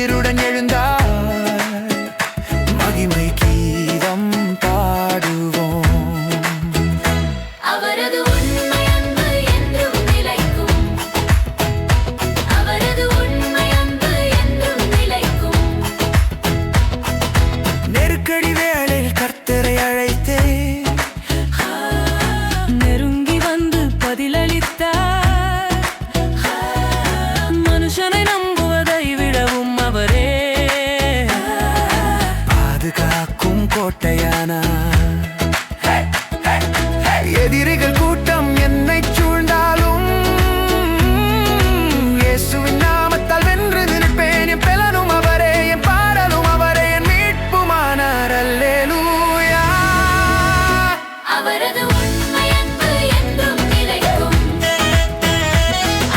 உயிருடன் எழுந்தார். மகிமை கீதம் பாடுவோம். அவரது உண்மை அன்பு என்றும் நிலைக்கும். அவரது உண்மை அன்பு என்றும் நிலைக்கும். நெருக்கடி வேளையில் கர்த்தரை அழைத்தே நெருங்கி வந்து பதிலளித்தார். மனுஷனை நம்புவதை விடவும் அவரே பாதுகாக்கும் கோட்டையானார். எதிரிகள் கூட்டம் என்னை சூழ்ந்தாலும் இயேசுவின் நாமத்தால் வென்று நிற்பேன். என் பெலனும் அவரே, என் பாடலும் அவரே, என் மீட்புமானார். அல்லேலூயா. அவரது உண்மை அன்பு என்றும் நிலைக்கும்.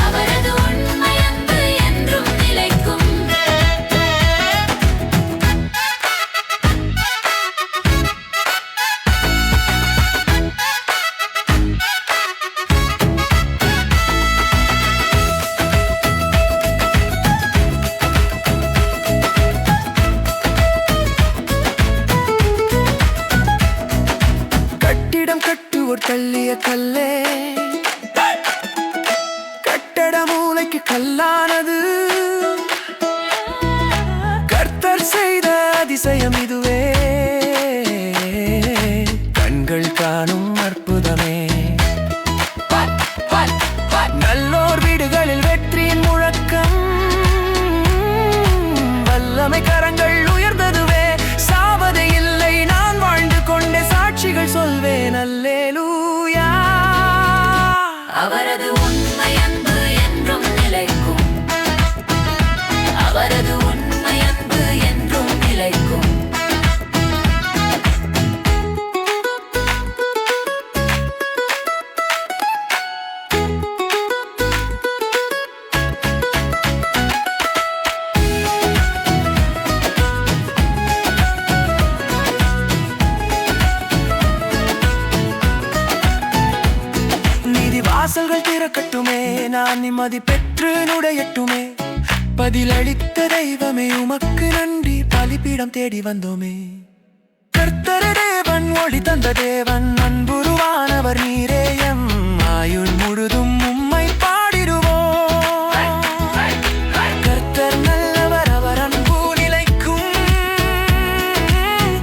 அவரது உண்மை அன்பு என்றும் நிலைக்கும். கட்டிடம் கட்டுவோர் தள்ளிய கல்லே கட்டட மூளைக்கு கல்லானது. கர்த்தர் செய்த அதிசயம் இதுவே, கண்கள் காணும் அற்புதமே. நல்லோர் வீடுகளில் வெற்றியின் முழக்கம். வல்லமை கரங்கள் உயர்ந்ததுவே. சாவதே இல்லை, நான் வாழ்ந்து கொண்டே சாட்சிகள் சொல்வேன். அல்லேலூயா. அவரது உண்மை அன்பு என்றும் நிலைக்கும். அவரது உண்மை அன்பு என்றும் நிலைக்கும். நீதி வாசல்கள் திறக்கட்டுமே, நான் நிம்மதி பெற்று நுழையட்டுமே. பதிலளித்த தெய்வமே, உமக்கு நன்றி. பலிபீடம் தேடி வந்தோமே. கர்த்தர தேவன், ஒளி தந்த தேவன், அன்புருவானவர் நீரே. எம் ஆயுள் முழுதும் உம்மை பாடிடுவோம். கர்த்தர் நல்லவர், அவர் அன்பு நிலைக்கும்.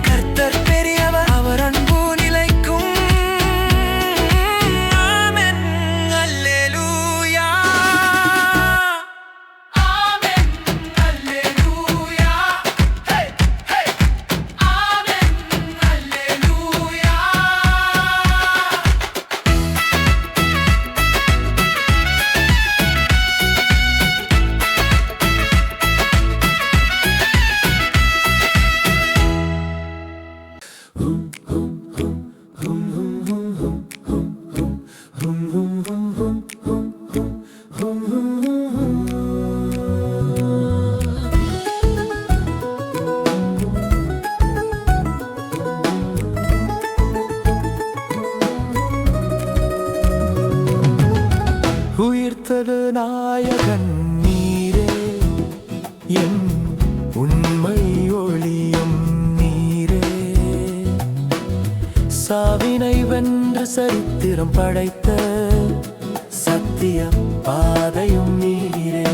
கர்த்தர் பெரியவர், அவர் அன்பு நிலைக்கும். ஆமென். அல்லேலூயா. ஆமென். அல்லேலூயா. ஹே ஹே. ஆமென். அல்லேலூயா. உயிர்த்தது நாயகன் நீரே, என் உண்மை ஒளியும் நீரே. சாவினை வென்று சரித்திரம் படைத்த சத்திய பாதையும் நீரே.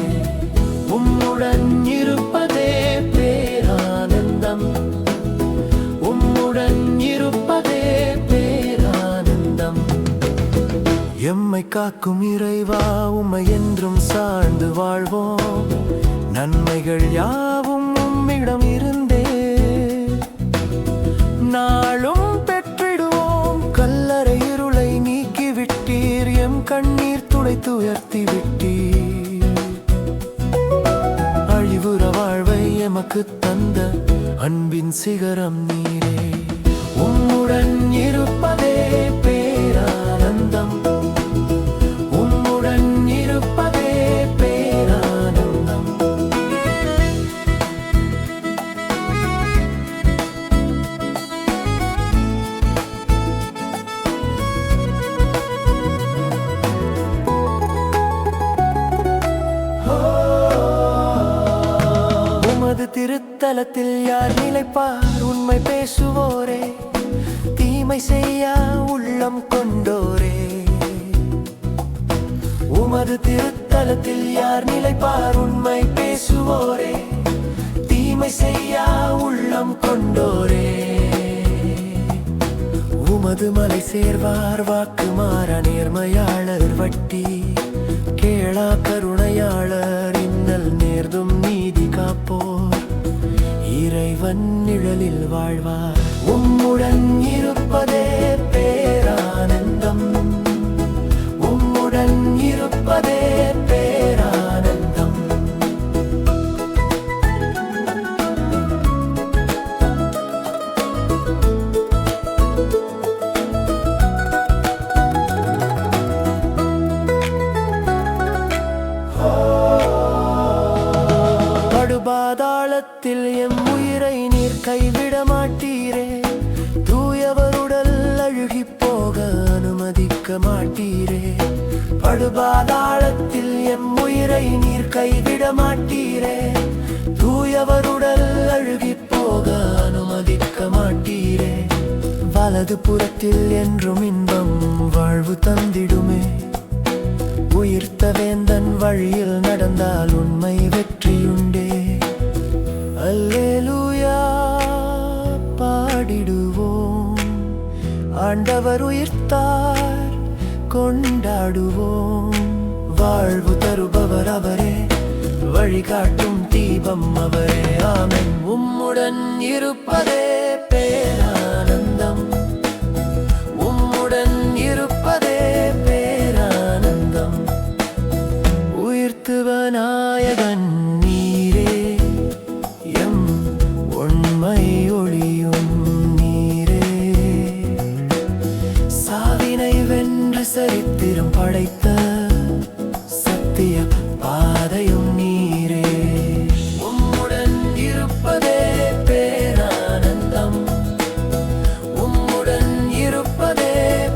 உம்முடன் இருப்பதே பேரானந்தம். உம்முடன் இருப்பதே பேரானந்தம். எம்மை காக்கும் இறைவா, உம்மை என்றும் சார்ந்து வாழ்வோம். நன்மைகள் யாவும் உம்மிடம் இருந்தே நாளும் பெற்றிடுவோம். கல்லறை இருளை நீக்கிவிட்டீர், எம் கண்ணீர் துடைத்து உயர்த்தி விட்டீர். அழிவுற வாழ்வை எமக்கு தந்த அன்பின் சிகரம் நீரே. உம்முடன் இருப்பதே பேரானந்தம். உம்முடன் இருப்பதே பேரானந்தம். திருத்தலத்தில் யார் நிலைப்பார் உண்மை பேசுவோரே தீமை செய்ய உள்ளம் கொண்டோரே உமது திருத்தலத்தில் யார் நிலைப்பார் உண்மை பேசுவோரே தீமை செய்ய உள்ளம் கொண்டோரே உமது மலை சேர்வார் வாக்கு மாற நேர்மையாளர் வட்டி கேளா கருணையாளர் இன்னல் நேர்ந்தும் நீதி காப்போர் இறைவன் நிழலில் வாழ்வார் உம்முடன் இருப்பதே பேரானந்தம் உம்முடன் இருப்பதே பேரானந்தம் படுபாதாளத்தில் எம் உயிரை நீர் கைவிட மாட்டீரே தூயவருடல் அழுகி போக அனுமதிக்க மாட்டீரே படுபாதாளத்தில் எம் உயிரை நீர் கைவிட மாட்டீரே தூயவருடல் அழுகி போக அனுமதிக்க மாட்டீரே வலது புறத்தில் என்றும் இன்பம் வாழ்வு தந்திடுமே உயிர்த்த வேந்தன் வழியில் நடந்தால் உண்மை வெற்றியுண்டே அல்லேலூயா பாடிடுவோம் ஆண்டவர் உயிர்த்தார் கொண்டாடுவோம் வாழ்வு தருபவர் அவரே வழிகாட்டும் தீபம் அவரே ஆமென் உம்முடன் இருப்பதே பேரானந்தம் உம்முடன் இருப்பதே பேரானந்தம் உயிர்த்துவநாயகன் நீரே எம் உண்மை ஒளியும் நீரே சாவினை வென்று சரித்திரம் படைத்த சத்திய பாதையும் நீரே உம்முடன் இருப்பதே பேரானந்தம் உம்முடன் இருப்பதே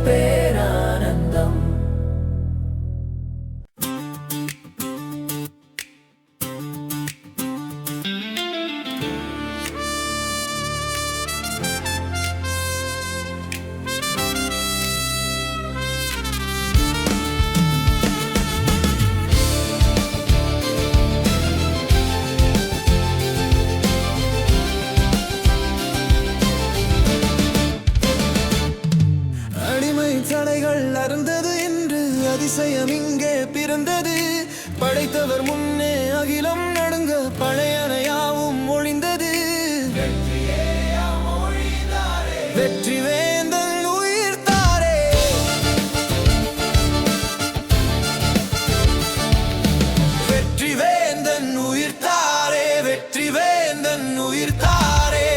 பேரானந்தம் அடிமை தடைகள் அருந்தது என்று அதிசயம் இங்கே பிறந்தது படைத்தவர் முன்னே அகிலம் நடுங்க பழையனையாவும் ஒழிந்தது வெற்றி வேந்தன் உயிர்த்தாரே வெற்றி வேந்தன் உயிர்த்தாரே வெற்றி வேந்தன் உயிர்த்தாரே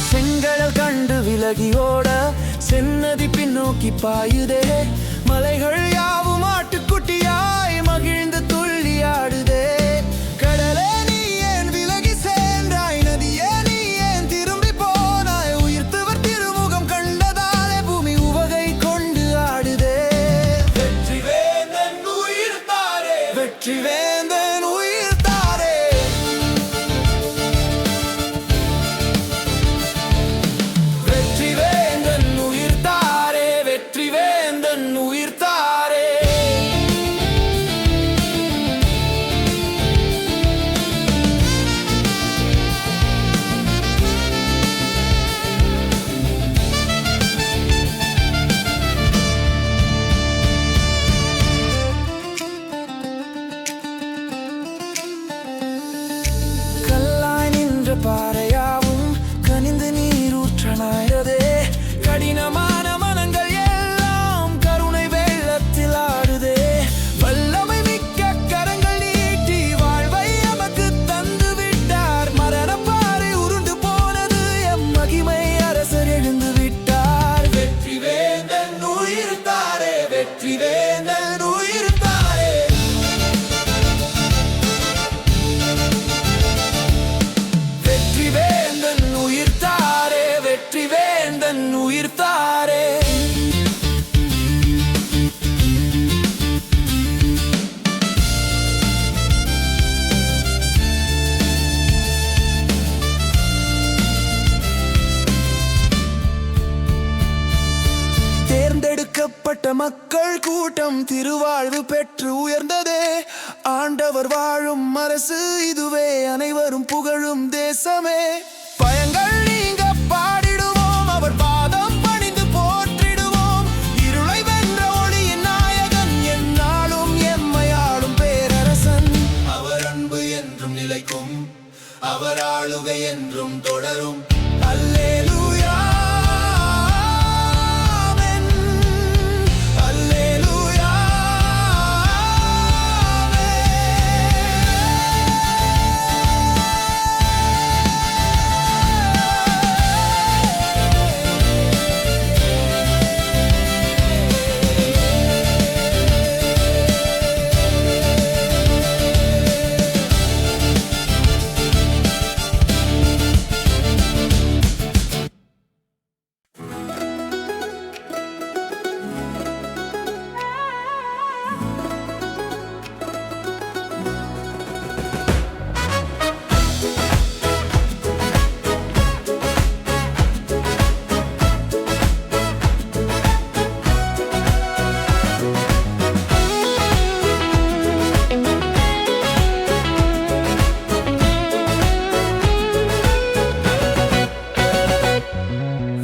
செங்கடல் கண்டு விலகியோட சென்னதி பின்னோக்கி பாயுதே மலைகள் யாவும் ஆட்டுக்குட்டியாய் மகிழ்ந்து துள்ளியாடுதே கடலே நீ ஏன் விலகி சென்றாய் நதியே நீ ஏன் திரும்பி போனாய் உயிர்த்தவர் திருமுகம் கண்டதாலே பூமி உவகை கொண்டு ஆடுதே வெற்றி வேந்தன் உயிர்த்தாரே வெற்றி வேந்தன் உயிர்த்தாரே வெற்றி வேந்தன் உயிர்த்தாரே வெற்றி வேந்தன் உயிர்த்தாரே கல்லாய் நின்ற பாறையாவும் கனிந்து நீரூற்றனாயதே கடினமான மனங்கள் எல்லாம் கருணை வெள்ளத்தில் ஆடுதே வல்லமை மிக்க கரங்கள் நீட்டி வாழ்வை எமக்கு தந்து விட்டார் மரணப்பாறை உருண்டு போனது எம் மகிமை அரசர் எழுந்து விட்டார் வெற்றி வேந்தன் உயிர்த்தாரே வெற்றி வேந்தன் உயிர்த்தாரே வெற்றி வேந்தன் உயிர்த்தாரே வெற்றி வேந்தன் உயிர்த்தாரே சிறையிடப்பட்ட மக்கள் கூட்டம் திருவாழ்வு பெற்று உயர்ந்ததே. ஆண்டவர் வாழும் அரசு இதுவே, அனைவரும் புகழும் தேசமே. பயங்கள் நீங்க பாடிடுவோம், அவர் பாதம் பணிந்து போற்றிடுவோம். இருளை வென்ற ஒளியின் நாயகன், எந்நாளும் எம்மையாளும் பேரரசன். அவர் அன்பு என்றும் நிலைக்கும், அவர் ஆளுகை என்றும் தொடரும். அல்லேலூயா, ஆமென். அல்லேலூயா,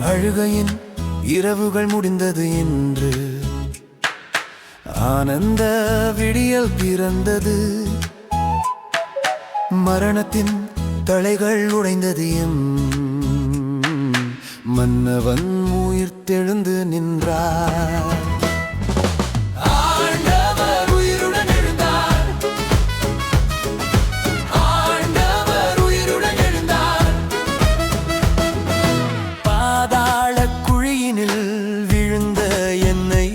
அழுகையின் இரவுகள் முடிந்தது என்று ஆனந்த விடியல் பிறந்தது. மரணத்தின் தலைகள் உடைந்தது, எம் மன்னவன் உயிர்த்தெழுந்து நின்றார். ஆண்டவர் உயிருடன் எழுந்தார், ஆண்டவர் உயிருடன் எழுந்தார். பாதாள குழியினில் விழுந்த என்னை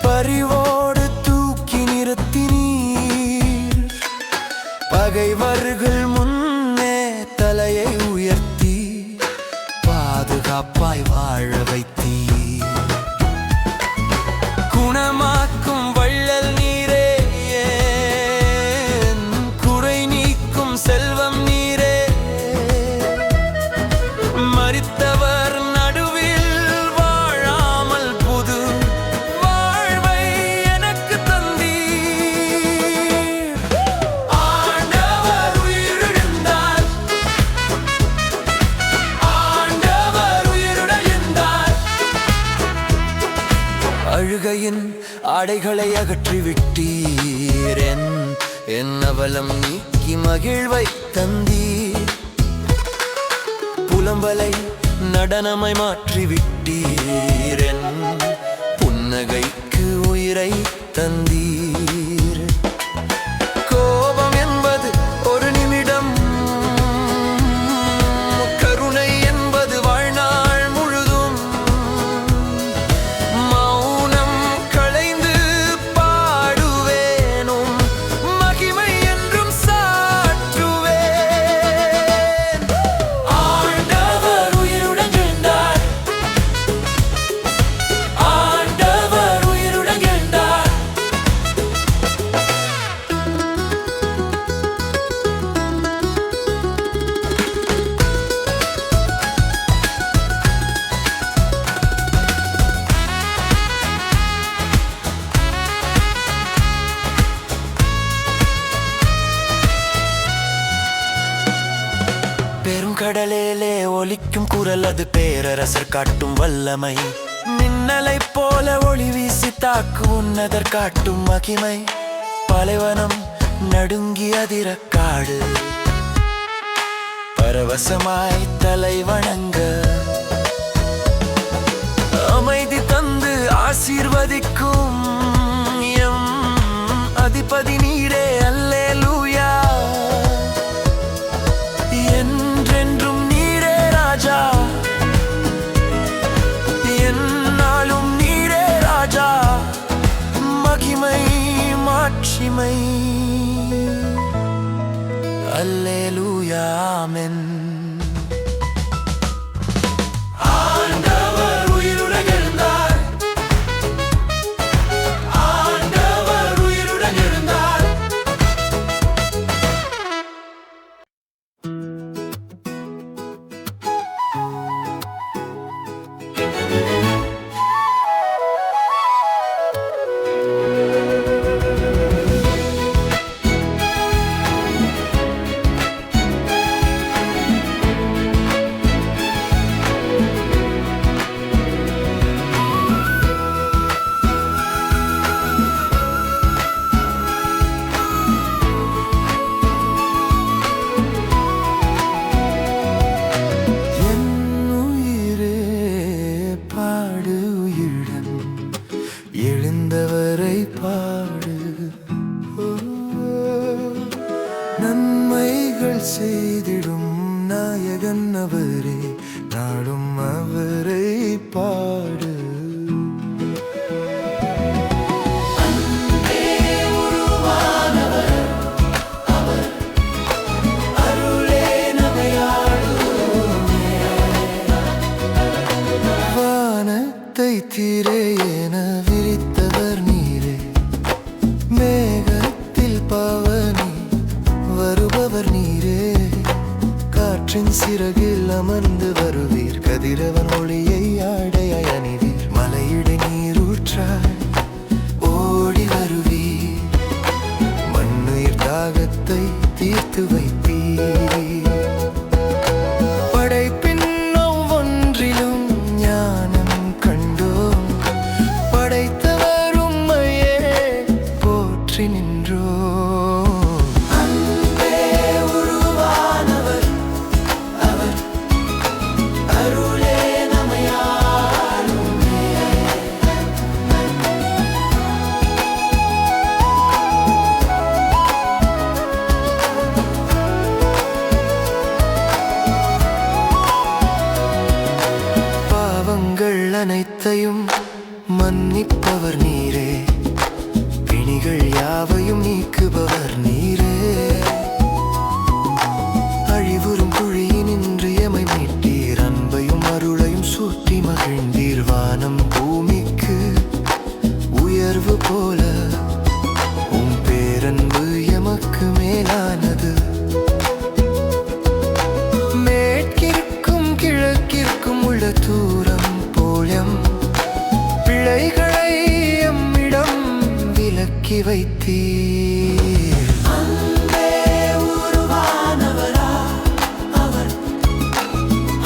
பரிவோடு தூக்கி நிறுத்தினீர். பகைவர்கள் முன்னே தலையை உயர்த்தி பாதுகாப்பாய் வாழ வைத்தீர். குணமாக்கும் வள்ளல் நீரே, என் குறை நீக்கும் செல்வம் நீரே. மரித்தவர் நடுவில் வாழாமல் புது வாழ்வை எனக்கு தந்தீர். ஆண்டவர் உயிரெழுந்தார், ஆண்டவர் உயிருடன் எழுந்தார். அழுகையின் ஆடைகளை அகற்றிவிட்டீர், என் அவலம் நீக்கி மகிழ்வை தந்தீர். புலம்பலை நடனமாய் மாற்றிவிட்டீர், என் புன்னகைக்கு உயிரை தந்தீர். கோபம் என்பது ஒரு நிமிடம், கருணை என்பது வாழ்நாள் முழுதும். மௌனம் களைந்து பாடுவேனும், மகிமை என்றும் சாற்றுவேன். ஆண்டவர் உயிருடன் எழுந்தார், ஆண்டவர் உயிருடன் எழுந்தார். பெருங்கடலிலே ஒலிக்கும் குரல், அது பேரரசர் காட்டும் வல்லமை. மின்னலை போல ஒளி வீசி தாக்கு உன்னதர் காட்டும் மகிமை. பாலைவனம் நடுங்கி அதிர காடு பரவசமாய் தலை வணங்க. அமைதி தந்து ஆசீர்வதிக்கும் எம் அதிபதி நீரே. அல்லேலூயா, என்றென்றும் நீரே ராஜா, எந்நாளும் நீரே ராஜா. மகிமை மாட்சிமை, அல்லேலூயா, ஆமென். வைத்தீரே என விரித்தவர் நீரே. மேகத்தில் பவனி வருபவர் நீரே. காற்றின் சிறகில் அமர்ந்து வருவீர். கதிரவன் ஒளியை ஆடையாய் அணிவீர். மலையிடை நீரூற்றாய் ஓடி வருவீர். மண்ணுயிர் தாகத்தை தீர்த்து வைப்பீர். படைப்பின் ஒவ்வொன்றிலும் ஞானம் கண்டோம். படைத்தவர் உம்மையே போற்றி நின்றோம். அன்பே உருவானவர் அவர். அருளே நமையாளுமே. பாவங்கள் அனைத்தையும் மன்னிப்பவர் நீரே. பிணிகள் யாவையும் நீக்குபவர் நீரே. அழிவுறும் குழியினின்று எமை மீட்டீர். அன்பையும் அருளையும் சூட்டி மகிழ்ந்தீர். வானம் பூமிக்கு உயர்வு போல உம் பேரன்பு எமக்கு மேலானது. மேற்கிற்கும் கிழக்கிற்கும் உள்ள தூரம் போலம் பிழைகளை எம்மிடம் விலக்கி வைத்தீர். அன்பே உருவானவரா அவர்.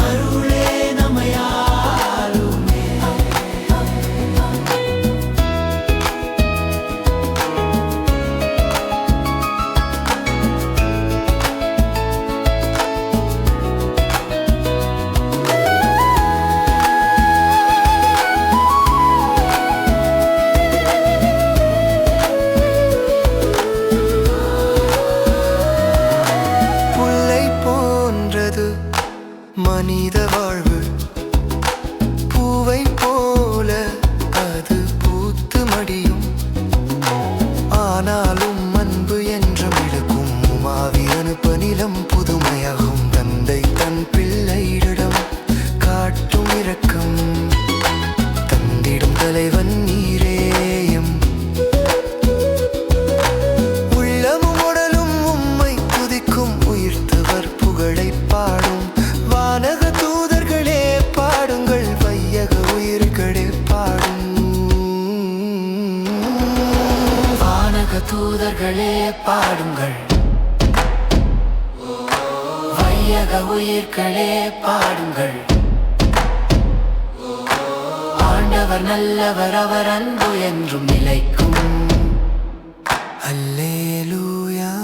அருளே நமையாளுமே. மனித வாழ்வு பூவை போல அது பூத்து மடியும். ஆனாலும் அன்பு என்றும் இழுக்கும். உமாவி அனுப்ப நிலம் புதுமையாகும். தந்தை தன் பிள்ளையிடம் காட்டும் இரக்கம். தந்திடும் தலைவன் நீரேயும். உள்ளமும் உடலும் உம்மை துதிக்கும். உயிர்த்தவர் புகழை பாடும். வானக தூதர்களே பாடுங்கள். வையக உயிர்களே பாடும். வானக தூதர்களே பாடுங்கள். வையக உயிர்களே பாடுங்கள். ஆண்டவர் நல்லவர். அவர் அன்பு என்றும் நிலைக்கும். அல்லேலூயா.